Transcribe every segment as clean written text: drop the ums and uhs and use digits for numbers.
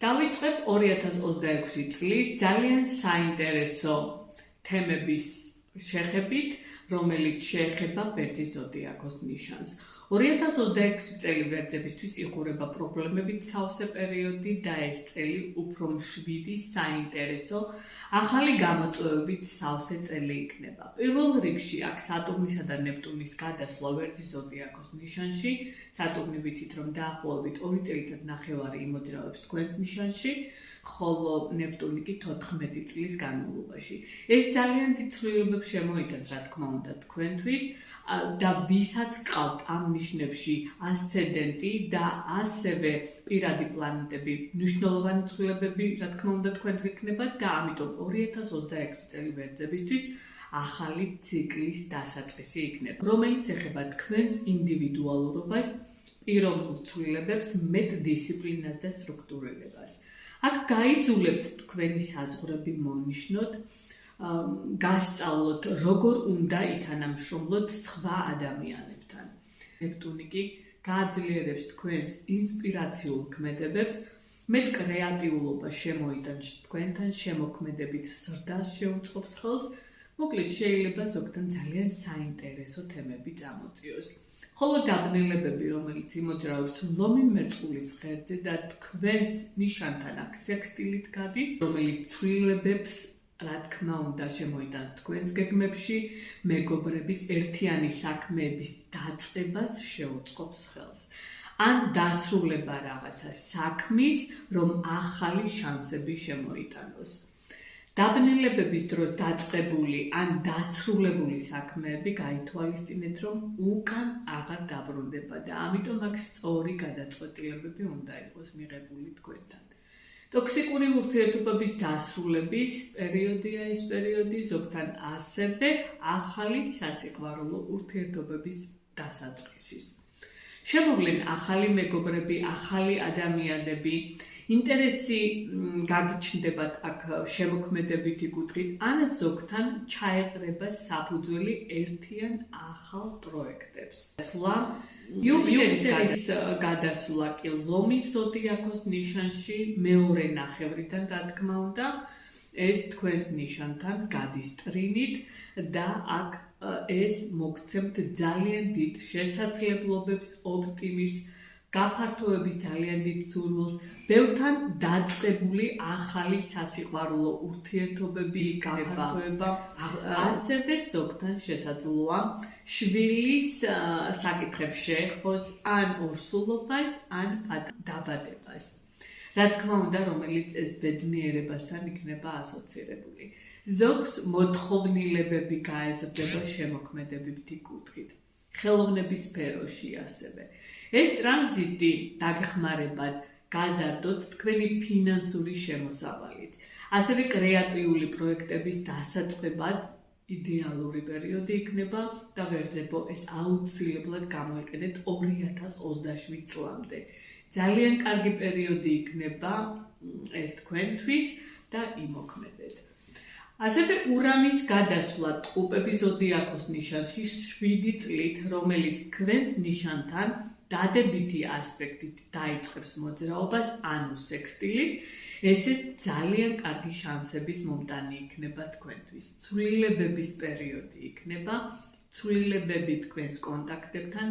დავიწყებ 2026 წლის ძალიან საინტერესო თემების შეხებით, რომელიც შეეხება ვერძის ზოდიაქოს ნიშანს. 2026 წელი ვერძებისთვის იხურება პრობლემებით სავსე პერიოდი და ეს წელი უფრო მშვიდი, საინტერესო, ახალი გამოწვევებით სავსე წელი იქნება. პირველ რიგში აქ სატურნისა და ნეპტუნის გადასვლა ვერძის ზოდიაქოს ნიშანში. სატურნი ვიცით, რომ დაახლოებით 2 წელიწად-ნახევარი იმოძრავებს თქვენს ნიშანში, ხოლო ნეპტუნი კი 14 წლის განმავლობაში. ეს ძალიან დიდ ცვლილებებს შემოიტანს, რა თქმა უნდა, თქვენთვის და ვისაც გყავთ ამ ნიშნებში ასცენდენტი და ასევე პირადი პლანეტები, მნიშვნელოვანი ცვლილებები, რა თქმა უნდა, თქვენს გექნებათ და ამიტომ 2026 წელი ვერძებისთვის ახალი ციკლის დასაწყისი იქნება, რომელიც ეხება თქვენს ინდივიდუალურობას, პიროვნულ ცვლილებებს, მეტ დისციპლინას და სტრუქტურირებას. აქ გაიძულებთ თქვენი საზღვრები მონიშნოთ, გასწავლოთ, როგორ უნდა ითანამშრომლოთ სხვა ადამიანებთან. ნეპტუნი კი გააძლიერებს თქვენს ინსპირაციულ ქმედებებს, მეტ კრეატიულობა შემოიტანს თქვენთან, შემოქმედებით ზრდა შეუწყობს ხელს, მოკლედ შეიძლება ზოგთან ძალიან საინტერესო თემები წამოწიოს. ხოლო დაბნელებები, რომელიც იმოძრავებს ლომი მერწყულის ღერძზე და თქვენს ნიშანთან აქ სექსტილით გადის, რომელიც ცვლილებებს რა თქმა უნდა შემოიტანს თქვენს გეგმებში, მეგობრების ერთიანი საქმეების დაწყებას შეუწყობს ხელს. ან დასრულება რაღაცა საქმის, რომ ახალი შანსები შემოიტანოს. დაბნელებების დროს დაწყებული ან დასრულებული საქმეები გაითვალისწინეთ, რომ უკან აღარ დაბრუნდება და ამიტომ აქ სწორი გადაწყვეტილებები უნდა იყოს მიღებული თქვენთან. ტოქსიკური ურთიერთობების დასრულების პერიოდია ეს პერიოდი, ზოგთან ასევე ახალი სასიყვარულო ურთიერთობების დასაწყისის. შემოვლენ ახალი მეგობრები, ახალი ადამიანები, ინტერესი გაგიჩნდებათ აქ შემოქმედებითი კუთხით, ან ზოგთან ჩაეყრება საფუძველი ერთიან ახალ პროექტებს. იუპიტერის გადასვლა კი ლომის ზოდიაქოს ნიშანში მეორე ნახევრიდან, რა თქმა უნდა, ეს თქვენს ნიშანთან გადის ტრინით და აქ ეს მოგცემთ ძალიან დიდ შესაძლებლობებს, ოპტიმიზმს, გაფართოების ძალიან დიდ სურვილს, ბევრთან დაწყებული ახალი სასიყვარულო ურთიერთობების გაფართოება, ასევე ზოგთან შესაძლოა შვილის საკითხებს შეეხოს, ან ორსულობას, ან დაბადებას. რა თქმა უნდა, რომელიც ეს ბედნიერებასთან იქნება ასოცირებული. ზოგს მოთხოვნილებები გაეზრდება შემოქმედებითი კუთხით, ხელოვნების სფეროში ასევე. ეს ტრანზიტი დაგეხმარებათ გაზარდოთ თქვენი ფინანსური შემოსავალით, ასევე კრეატიული პროექტების დასაწყებად იდეალური პერიოდი იქნება და ვერძებო ეს აუცილებლად გამოიყენეთ 2027 წლამდე. ძალიან კარგი პერიოდი იქნება ეს თქვენთვის და იმოქმედეთ. ასევე ურანის გადასვლა ტყუპების ზოდიაქოს ნიშანში 7 წლით, რომელიც თქვენს ნიშანთან დადებითი ასპექტით დაიწყებს მოძრაობას, ანუ სექსტილით, ესეც ძალიან კარგი შანსების მომტანი იქნება თქვენთვის. ცვლილებების პერიოდი იქნება, ცვლილებები თქვენს კონტაქტებთან,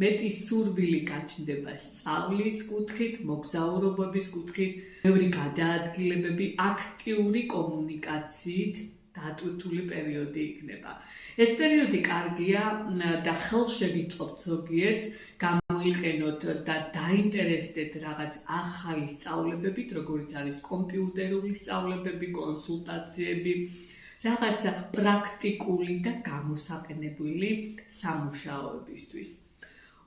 მეტი სურვილი გაჩნდება სწავლის კუთხით, მოგზაურობების კუთხით, ბევრი გადაადგილებები, აქტიური კომუნიკაციით დატვირთული პერიოდი იქნება. ეს პერიოდი კარგია და ხელს შეგიწყობთ ზოგიერთს გამოიყენოთ და დაინტერესდეთ რაღაც ახალი სწავლებებით, როგორც არის კომპიუტერული სწავლებები, კონსულტაციები, რაღაცა პრაქტიკული და გამოსაყენებელი სამუშაოებისთვის.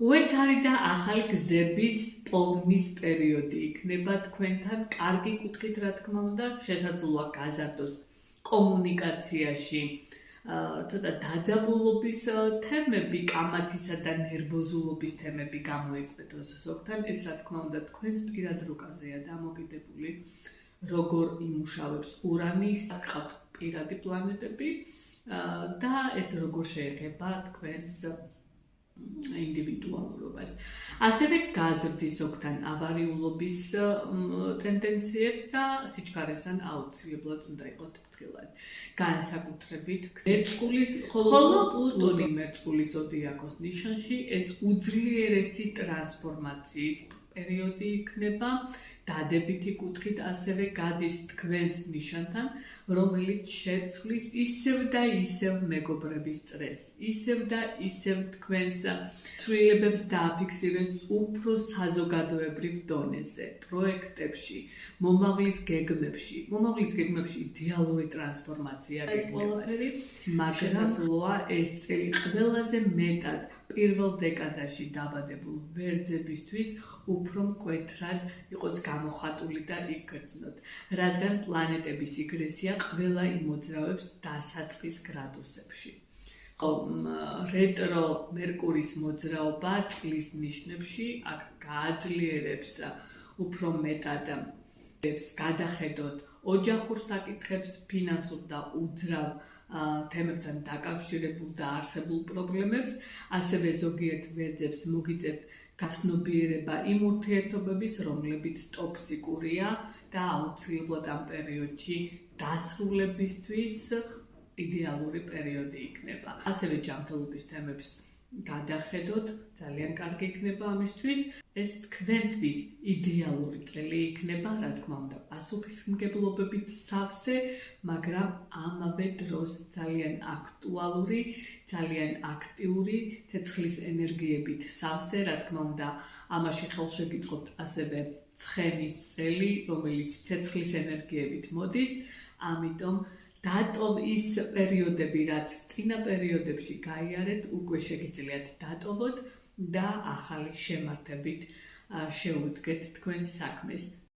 უეცარი და ახალი გზების პოვნის პერიოდი იქნება თქვენთან, კარგი კუთხით, რა თქმა უნდა, შესაძლოა გაზარდოს კომუნიკაციაში, ცოტა დაძაბულობის თემები, კამათისა და ნერვოზულობის თემები გამოიკვეთოს ზოგთან, ეს რა თქმა უნდა თქვენს პირად რუკაზეა დამოკიდებული, როგორ იმუშავებს ურანი, გყავთ პირადი პლანეტები და ეს როგორ შეეხება თქვენს ინდივიდუალურობას. ასევე გაზრდის ზოგთან ავარიულობის ტენდენციებს და სიჩქარესთან აუცილებლად უნდა იყოთ ფრთხილად. განსაკუთრებით მერწყულის, ხოლო პლუტონი მერწყულის ზოდიაქოს ნიშანში ეს უძლიერესი ტრანსფორმაციის პერიოდი იქნება, დადებითი კუთხით ასევე გადის თქვენს ნიშანთან, რომელიც შეცვლის ისევ და ისევ მეგობრების წრეს, ისევ და ისევ თქვენს ცვლილებებს დააფიქსირებს უფრო საზოგადოებრივ დონეზე, პროექტებში, მომავლის გეგმებში იდეალური ტრანსფორმაცია ეს ყველაფერი, მაგრამ ეს წელი ყველაზე მეტად პირველ დეკადაში დაბადებულ ვერძებისთვის უფრო მკვეთრად იყოს გამოხატული და იგრძნოთ, რადგან პლანეტების იგრესია ყველა იმოძრავებს დასაწყის გრადუსებში. რეტრო მერკურის მოძრაობა წლის ნიშნებში აქ გააძლიერებს უფრო მეტად გადახედოთ ოჯახურ საკითხებს, ფინანსურ და უძრავ თემებთან დაკავშირებულ და არსებულ პრობლემებს, ასევე ზოგიერთ ვერძებს მოგიწევთ გაცნობიერება იმ ურთიერთობების, რომლებიც ტოქსიკურია და აუცილებლად ამ პერიოდში დასრულებისთვის იდეალური პერიოდი იქნება. ასევე ჯანმრთელობის თემებს გადახედოთ, ძალიან კარგი იქნება ამისთვის. ეს თქვენთვის იდეალური წელი იქნება, რა თქმა უნდა, პასუხისმგებლობებით სავსე, მაგრამ ამავე დროს ძალიან აქტუალური, ძალიან აქტიური, ცეცხლის ენერგიებით სავსე, რა თქმა უნდა, ამაში ხელშეგიწყობთ ასევე ცხენის წელი, რომელიც ცეცხლის ენერგიებით მოდის, ამიტომ დატოვ ის პერიოდები, რაც წინა პერიოდებში გაიარეთ, უკვე შეგიძლიათ დატოვოთ და ახალი შემართებით შეუდგეთ თქვენს საქმეს.